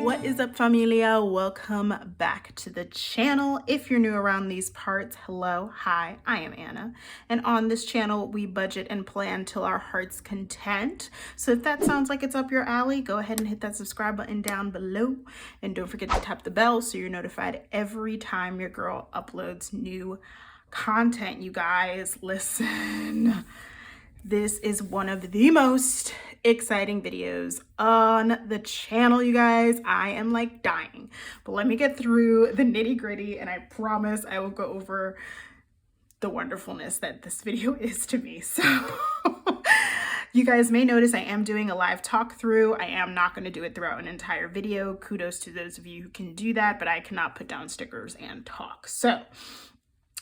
What is up, familia? Welcome back to the channel. If you're new around these parts, hello, hi, I am Anna, and on this channel we budget and plan till our heart's content. So if that sounds like it's up your alley, go ahead and hit that subscribe button down below, and don't forget to tap the bell so you're notified every time your girl uploads new content. You guys, listen, this is one of the most exciting videos on the channel, you guys. I am like dying, but let me get through the nitty gritty and I promise I will go over the wonderfulness that this video is to me. So you guys may notice I am doing a live talk through. I am not going to do it throughout an entire video. Kudos to those of you who can do that, but I cannot put down stickers and talk. So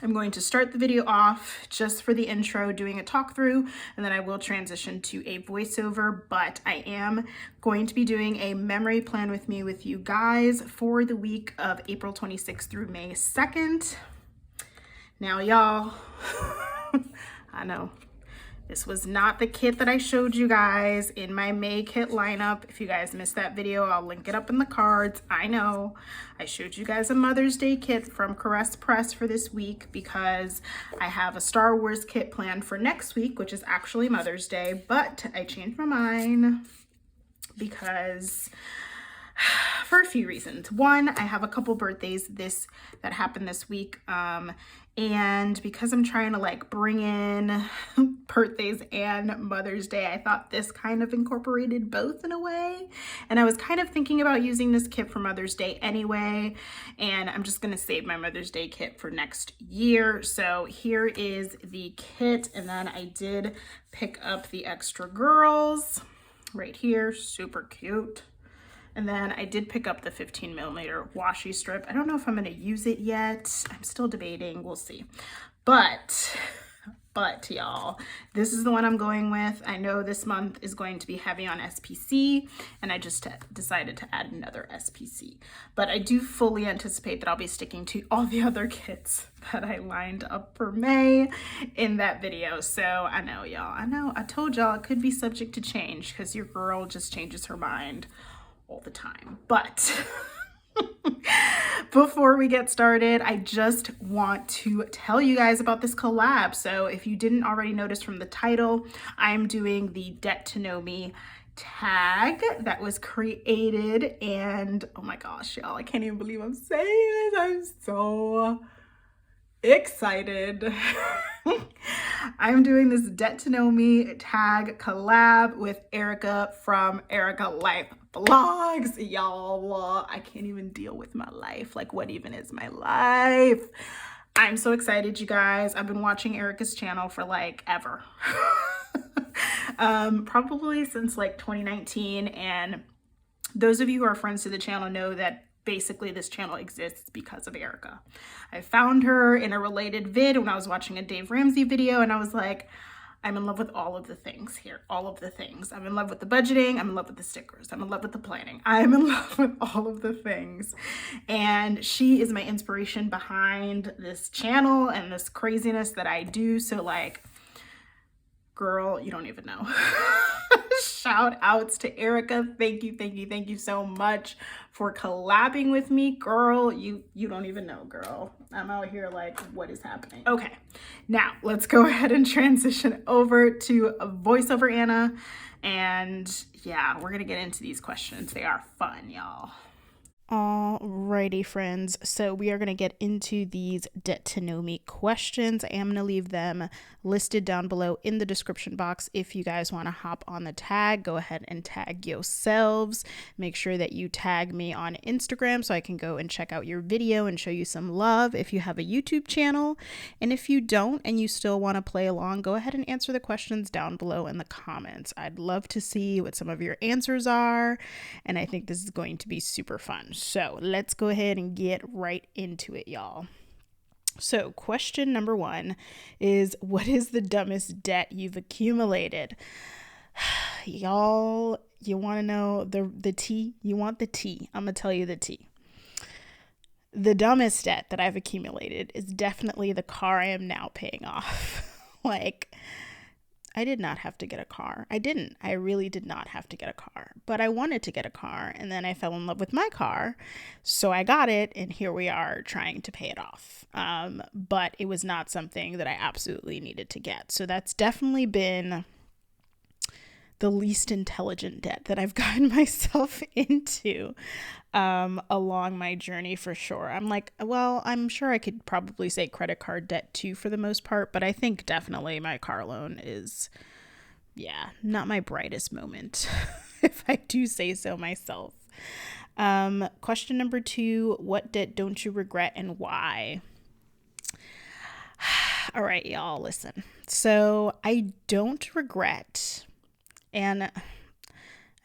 I'm going to start the video off just for the intro doing a talk through, and then I will transition to a voiceover, but I am going to be doing a memory plan with me with you guys for the week of April 26th through May 2nd. Now, y'all, I know this was not the kit that I showed you guys in my May kit lineup. If you guys missed that video, I'll link it up in the cards. I know I showed you guys a Mother's Day kit from Caress Press for this week because I have a Star Wars kit planned for next week, which is actually Mother's Day, but I changed my mind because for a few reasons. One, I have a couple birthdays that happened this week, and because I'm trying to like bring in birthdays and Mother's Day, I thought this kind of incorporated both in a way. And I was kind of thinking about using this kit for Mother's Day anyway, and I'm just gonna save my Mother's Day kit for next year. So here is the kit, and then I did pick up the extra girls right here, super cute. And then I did pick up the 15mm washi strip. I don't know if I'm gonna use it yet. I'm still debating, we'll see. But y'all, this is the one I'm going with. I know this month is going to be heavy on SPC, and I just decided to add another SPC. But I do fully anticipate that I'll be sticking to all the other kits that I lined up for May in that video. So I know, y'all, I told y'all it could be subject to change because your girl just changes her mind all the time. But before we get started, I just want to tell you guys about this collab. So if you didn't already notice from the title, I'm doing the Debt to Know Me tag that was created, and oh my gosh, y'all, I can't even believe I'm saying this. I'm so excited. I'm doing this Debt to Know Me tag collab with Erika from erikalifevlogs. Y'all, I can't even deal with my life. Like, what even is my life? I'm so excited, you guys. I've been watching Erika's channel for like ever. Probably since like 2019, and those of you who are friends to the channel know that basically this channel exists because of Erika. I found her in a related vid when I was watching a Dave Ramsey video, and I was like, I'm in love with all of the things here, all of the things. I'm in love with the budgeting, I'm in love with the stickers, I'm in love with the planning, I'm in love with all of the things. And she is my inspiration behind this channel and this craziness that I do. So like, girl, you don't even know. Shout outs to Erika. Thank you so much for collabing with me, girl. You don't even know, girl. I'm out here like, what is happening? Okay, now let's go ahead and transition over to a voiceover Anna, and yeah, we're gonna get into these questions. They are fun, y'all. Alrighty, friends, so we are going to get into these Debt to Know Me questions. I am going to leave them listed down below in the description box. If you guys want to hop on the tag, go ahead and tag yourselves. Make sure that you tag me on Instagram so I can go and check out your video and show you some love if you have a YouTube channel. And if you don't and you still want to play along, go ahead and answer the questions down below in the comments. I'd love to see what some of your answers are, and I think this is going to be super fun. So let's go ahead and get right into it, y'all. So question number 1 is, what is the dumbest debt you've accumulated? Y'all, you want to know the tea? You want the tea? I'm going to tell you the tea. The dumbest debt that I've accumulated is definitely the car I am now paying off. Like, I did not have to get a car. I really did not have to get a car, but I wanted to get a car, and then I fell in love with my car. So I got it, and here we are trying to pay it off. But it was not something that I absolutely needed to get. So that's definitely been the least intelligent debt that I've gotten myself into along my journey, for sure. I'm like, well, I'm sure I could probably say credit card debt too for the most part, but I think definitely my car loan is, not my brightest moment, if I do say so myself. Question number 2, what debt don't you regret and why? All right, y'all, listen. So I don't regret, and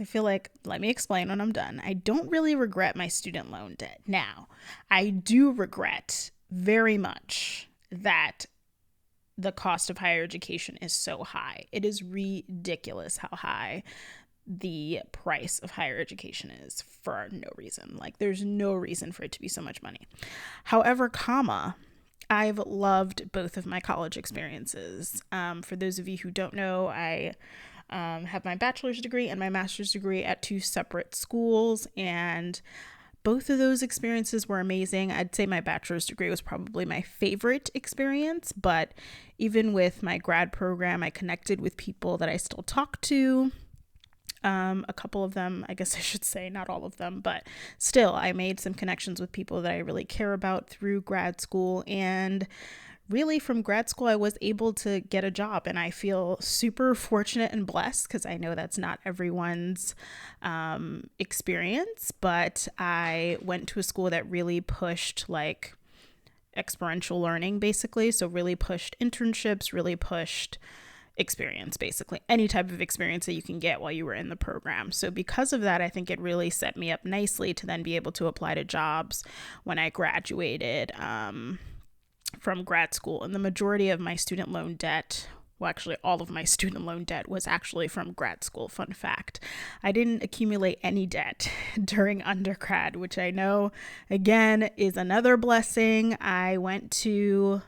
I feel like, let me explain when I'm done. I don't really regret my student loan debt. Now, I do regret very much that the cost of higher education is so high. It is ridiculous how high the price of higher education is for no reason. Like, there's no reason for it to be so much money. However, I've loved both of my college experiences. For those of you who don't know, I have my bachelor's degree and my master's degree at 2 separate schools, and both of those experiences were amazing. I'd say my bachelor's degree was probably my favorite experience, but even with my grad program, I connected with people that I still talk to. A couple of them, I guess I should say, not all of them, but still, I made some connections with people that I really care about through grad school. And really, from grad school, I was able to get a job, and I feel super fortunate and blessed because I know that's not everyone's experience, but I went to a school that really pushed like experiential learning, basically. So really pushed internships, really pushed experience, basically any type of experience that you can get while you were in the program. So because of that, I think it really set me up nicely to then be able to apply to jobs when I graduated from grad school. And the majority of my student loan debt, well, actually all of my student loan debt was actually from grad school. Fun fact, I didn't accumulate any debt during undergrad, which I know, again, is another blessing. I went to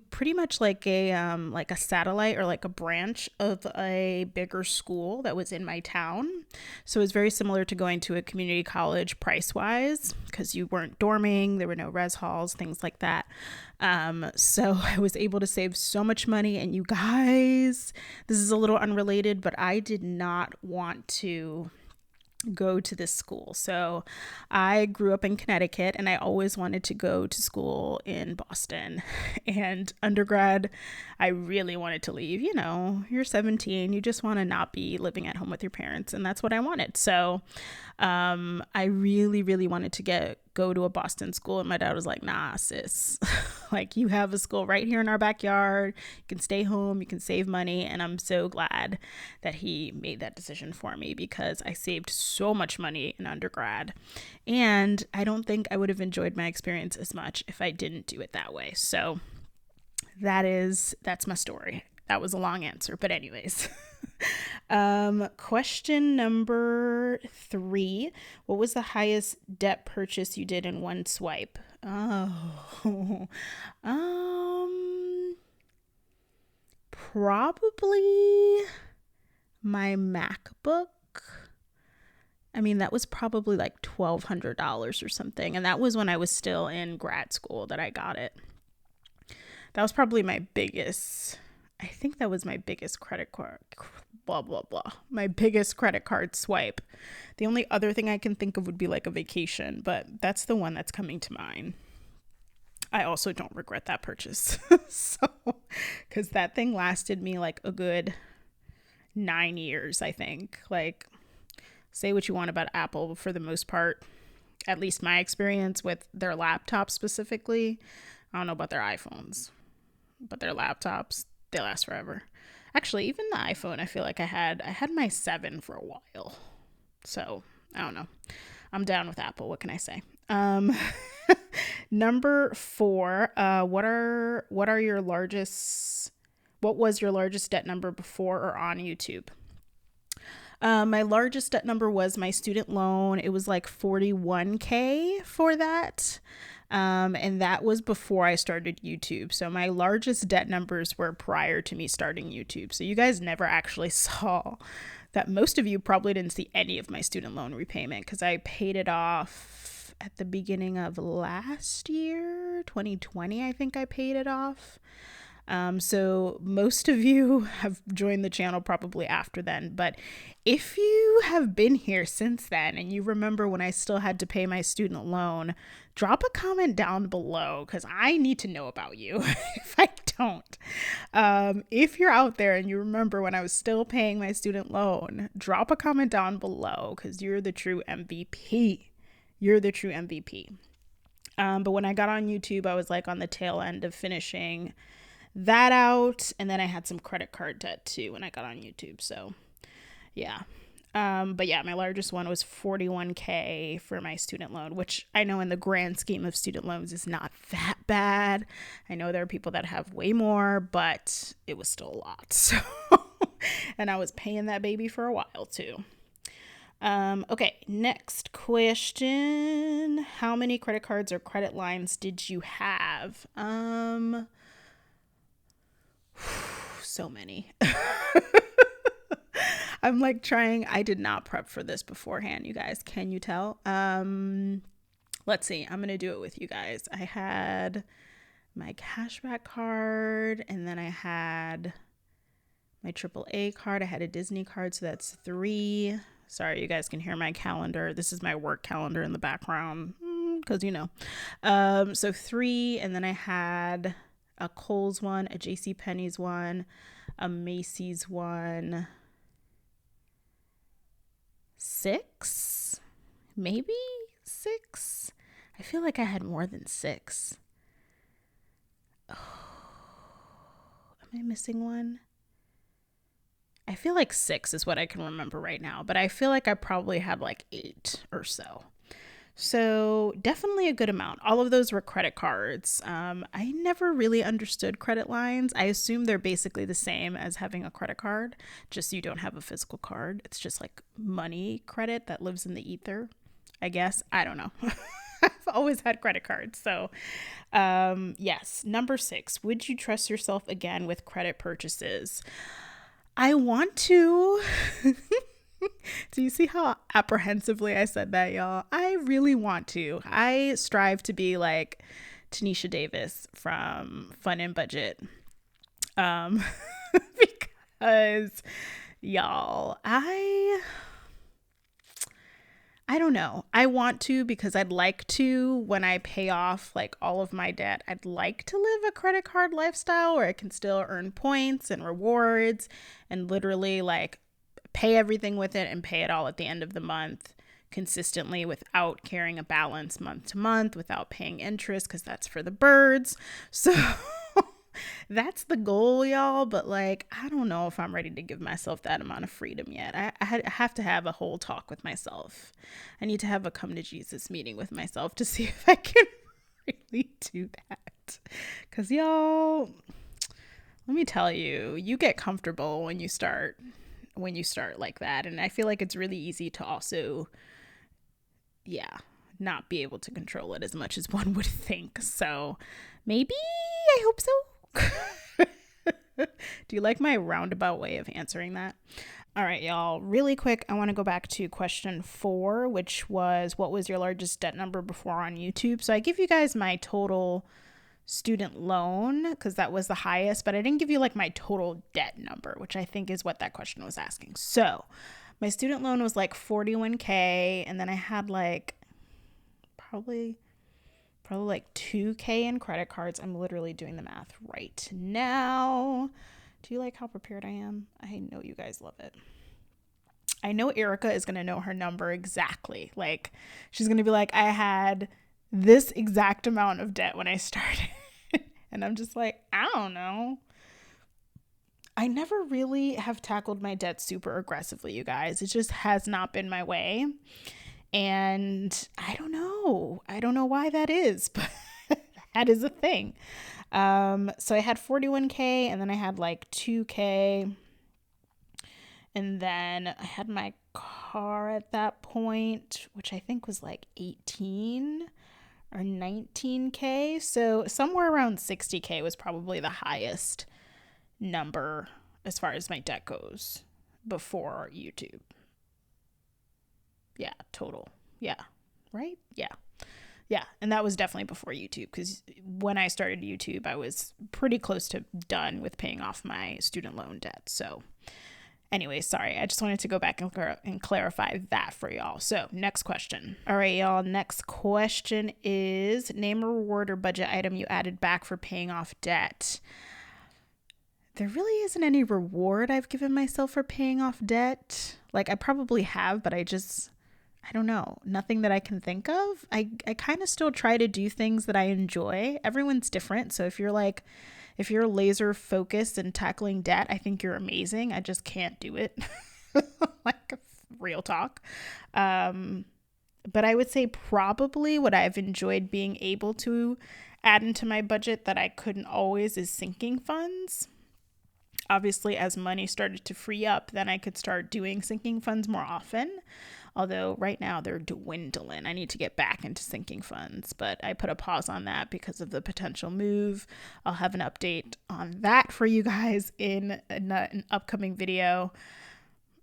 pretty much like a satellite or like a branch of a bigger school that was in my town. So it was very similar to going to a community college price-wise, because you weren't dorming, there were no res halls, things like that. So I was able to save so much money. And you guys, this is a little unrelated, but I did not want to go to this school. So I grew up in Connecticut, and I always wanted to go to school in Boston. And undergrad, I really wanted to leave. You know, you're 17, you just want to not be living at home with your parents, and that's what I wanted. So I really, really wanted to go to a Boston school, and my dad was like, nah, sis, like, you have a school right here in our backyard, you can stay home, you can save money. And I'm so glad that he made that decision for me, because I saved so much money in undergrad, and I don't think I would have enjoyed my experience as much if I didn't do it that way. So that's my story. That was a long answer, but anyways. Question number 3. What was the highest debt purchase you did in one swipe? Oh, probably my MacBook. I mean, that was probably like $1,200 or something. And that was when I was still in grad school that I got it. That was probably my biggest credit card, my biggest credit card swipe. The only other thing I can think of would be like a vacation, but that's the one that's coming to mind. I also don't regret that purchase. So, because that thing lasted me like a good 9 years, I think. Like, say what you want about Apple, for the most part, at least my experience with their laptops specifically. I don't know about their iPhones, but their laptops, they last forever. Actually, even the iPhone, I feel like I had my 7 for a while. So, I don't know. I'm down with Apple. What can I say? Number 4, what was your largest debt number before or on YouTube? My largest debt number was my student loan. It was like $41,000 for that. And that was before I started YouTube. So my largest debt numbers were prior to me starting YouTube. So you guys never actually saw that. Most of you probably didn't see any of my student loan repayment because I paid it off at the beginning of last year, 2020, I think I paid it off. So most of you have joined the channel probably after then, but if you have been here since then and you remember when I still had to pay my student loan, drop a comment down below because I need to know about you if I don't. If you're out there and you remember when I was still paying my student loan, drop a comment down below because you're the true MVP. You're the true MVP. But when I got on YouTube, I was like on the tail end of finishing that out, and then I had some credit card debt too when I got on YouTube. So yeah. But yeah, my largest one was $41,000 for my student loan, which I know in the grand scheme of student loans is not that bad. I know there are people that have way more, but it was still a lot. So and I was paying that baby for a while too. Okay, next question. How many credit cards or credit lines did you have? So many. I'm like I did not prep for this beforehand, you guys. Can you tell? Let's see. I'm going to do it with you guys. I had my cashback card, and then I had my AAA card. I had a Disney card, so that's 3. Sorry, you guys can hear my calendar. This is my work calendar in the background, because so 3, and then I had a Kohl's one, a JCPenney's one, a Macy's one, 6, maybe 6. I feel like I had more than 6. Oh, am I missing one? I feel like 6 is what I can remember right now, but I feel like I probably had like 8 or so. So definitely a good amount. All of those were credit cards. I never really understood credit lines. I assume they're basically the same as having a credit card, just you don't have a physical card. It's just like money credit that lives in the ether, I guess. I don't know. I've always had credit cards. So yes, number 6, would you trust yourself again with credit purchases? I want to. Do you see how apprehensively I said that, y'all? I really want to. I strive to be like Tanisha Davis from Fun and Budget. Because y'all, I don't know. I want to because I'd like to, when I pay off like all of my debt, I'd like to live a credit card lifestyle where I can still earn points and rewards and literally like pay everything with it and pay it all at the end of the month consistently without carrying a balance month to month, without paying interest, because that's for the birds. So that's the goal, y'all. But like, I don't know if I'm ready to give myself that amount of freedom yet. I have to have a whole talk with myself. I need to have a come to Jesus meeting with myself to see if I can really do that. Because y'all, let me tell you, you get comfortable when you start like that. And I feel like it's really easy to also, not be able to control it as much as one would think. So maybe, I hope so. Do you like my roundabout way of answering that? All right, y'all, really quick, I want to go back to question 4, which was, what was your largest debt number before on YouTube? So I give you guys my total student loan because that was the highest, but I didn't give you like my total debt number, which I think is what that question was asking. So my student loan was like $41,000, and then I had like probably like $2,000 in credit cards. I'm literally doing the math right now. Do you like how prepared I am? I know you guys love it. I know Erika is going to know her number exactly. Like, she's going to be like, I had this exact amount of debt when I started. And I'm just like, I don't know. I never really have tackled my debt super aggressively, you guys. It just has not been my way. And I don't know. I don't know why that is, but that is a thing. So I had $41,000, and then I had like $2,000. And then I had my car at that point, which I think was like $18,000 or 19K. So somewhere around 60K was probably the highest number as far as my debt goes before YouTube. Yeah, total. Yeah. Right? Yeah. Yeah. And that was definitely before YouTube, because when I started YouTube, I was pretty close to done with paying off my student loan debt. So anyway, sorry. I just wanted to go back and clarify that for y'all. So next question. All right, y'all. Next question is, name a reward or budget item you added back for paying off debt. There really isn't any reward I've given myself for paying off debt. Like, I probably have, but I don't know. Nothing that I can think of. I kind of still try to do things that I enjoy. Everyone's different. So if you're laser focused and tackling debt, I think you're amazing. I just can't do it. Like, real talk. But I would say probably what I've enjoyed being able to add into my budget that I couldn't always is sinking funds. Obviously, as money started to free up, then I could start doing sinking funds more often. Although right now they're dwindling. I need to get back into sinking funds, but I put a pause on that because of the potential move. I'll have an update on that for you guys in an upcoming video.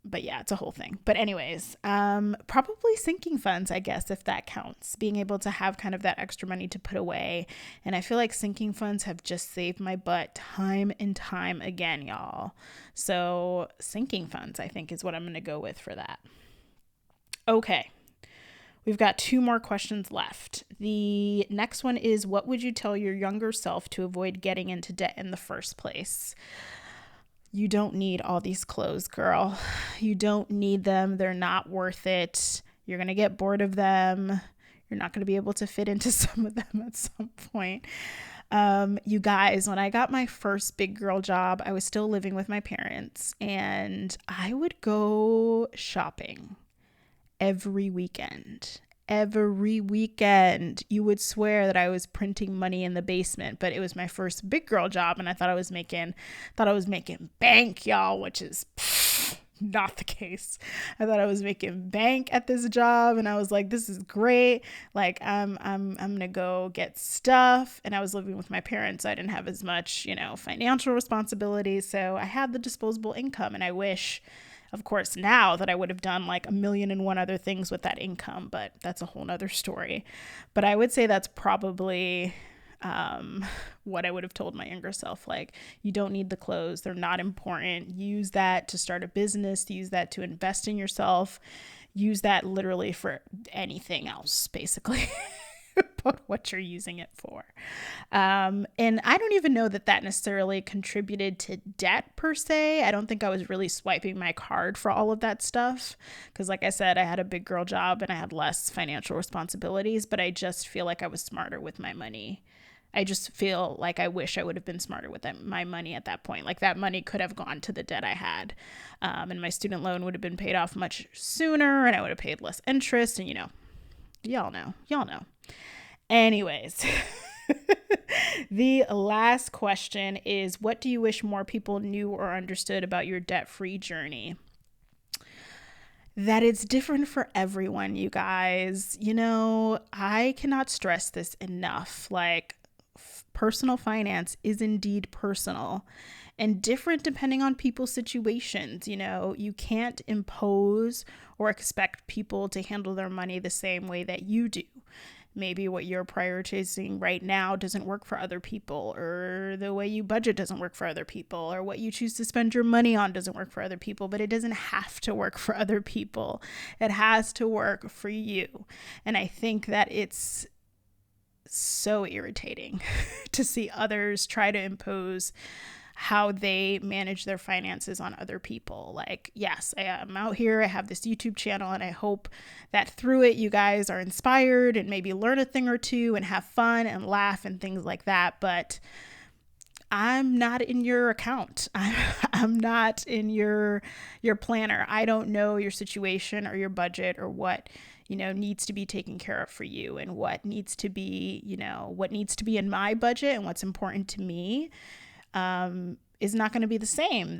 But yeah, it's a whole thing. But anyways, probably sinking funds, I guess, if that counts. Being able to have kind of that extra money to put away. And I feel like sinking funds have just saved my butt time and time again, y'all. So sinking funds, I think, is what I'm going to go with for that. Okay. We've got 2 more questions left. The next one is, what would you tell your younger self to avoid getting into debt in the first place? You don't need all these clothes, girl. You don't need them. They're not worth it. You're going to get bored of them. You're not going to be able to fit into some of them at some point. You guys, when I got my first big girl job, I was still living with my parents, and I would go shopping every weekend. Every weekend. You would swear that I was printing money in the basement, but it was my first big girl job, and I thought I was making bank, y'all, which is not the case. I thought I was making bank at this job, and I was like, this is great. Like, I'm gonna go get stuff. And I was living with my parents, so I didn't have as much, financial responsibility. So I had the disposable income, and I wish, of course, now that I would have done like 1,000,001 other things with that income, but that's a whole nother story. But I would say that's probably what I would have told my younger self. Like, you don't need the clothes. They're not important. Use that to start a business. Use that to invest in yourself. Use that literally for anything else, basically. But what you're using it for. And I don't even know that necessarily contributed to debt per se. I don't think I was really swiping my card for all of that stuff. Because like I said, I had a big girl job and I had less financial responsibilities, but I just feel like I was smarter with my money. I just feel like I wish I would have been smarter with my money at that point. Like, that money could have gone to the debt I had. And my student loan would have been paid off much sooner, and I would have paid less interest. And y'all know. Anyways, the last question is, what do you wish more people knew or understood about your debt-free journey? That it's different for everyone, you guys. I cannot stress this enough. Like, personal finance is indeed personal and different depending on people's situations. You can't impose or expect people to handle their money the same way that you do. Maybe what you're prioritizing right now doesn't work for other people, or the way you budget doesn't work for other people, or what you choose to spend your money on doesn't work for other people, but it doesn't have to work for other people. It has to work for you. And I think that it's so irritating to see others try to impose how they manage their finances on other people. Like, yes, I'm out here, I have this YouTube channel, and I hope that through it you guys are inspired and maybe learn a thing or two and have fun and laugh and things like that. But I'm not in your account. I'm not in your planner. I don't know your situation or your budget or what needs to be taken care of for you, and what needs to be in my budget and what's important to me is not going to be the same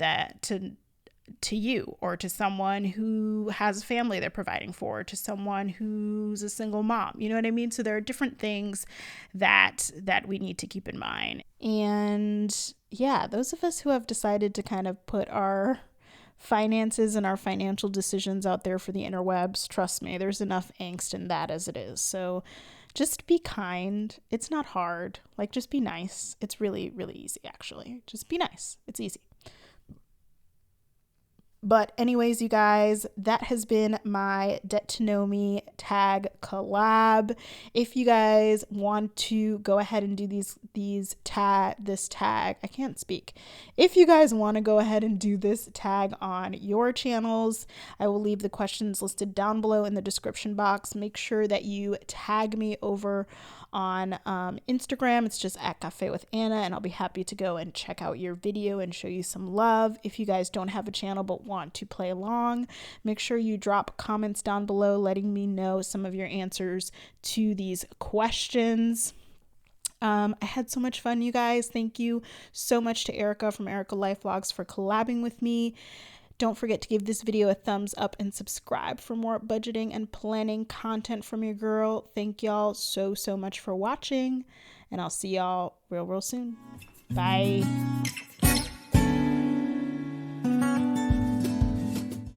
to you, or to someone who has a family they're providing for, to someone who's a single mom. You know what I mean? So there are different things that we need to keep in mind. And yeah, those of us who have decided to kind of put our finances and our financial decisions out there for the interwebs, trust me, there's enough angst in that as it is. So just be kind. It's not hard. Like, just be nice. It's really, really easy, actually. Just be nice. It's easy. But anyways, you guys, that has been my Get to Know Me Tag Collab. If you guys want to go ahead and do this tag, I can't speak. If you guys want to go ahead and do this tag on your channels, I will leave the questions listed down below in the description box. Make sure that you tag me over on Instagram. It's just at Cafe with Anna, and I'll be happy to go and check out your video and show you some love. If you guys don't have a channel but want to play along, make sure you drop comments down below letting me know some of your answers to these questions. I had so much fun, you guys. Thank you so much to Erika from Erika Life Vlogs for collabing with me. Don't forget to give this video a thumbs up and subscribe for more budgeting and planning content from your girl. Thank y'all so much for watching, and I'll see y'all real soon. Bye.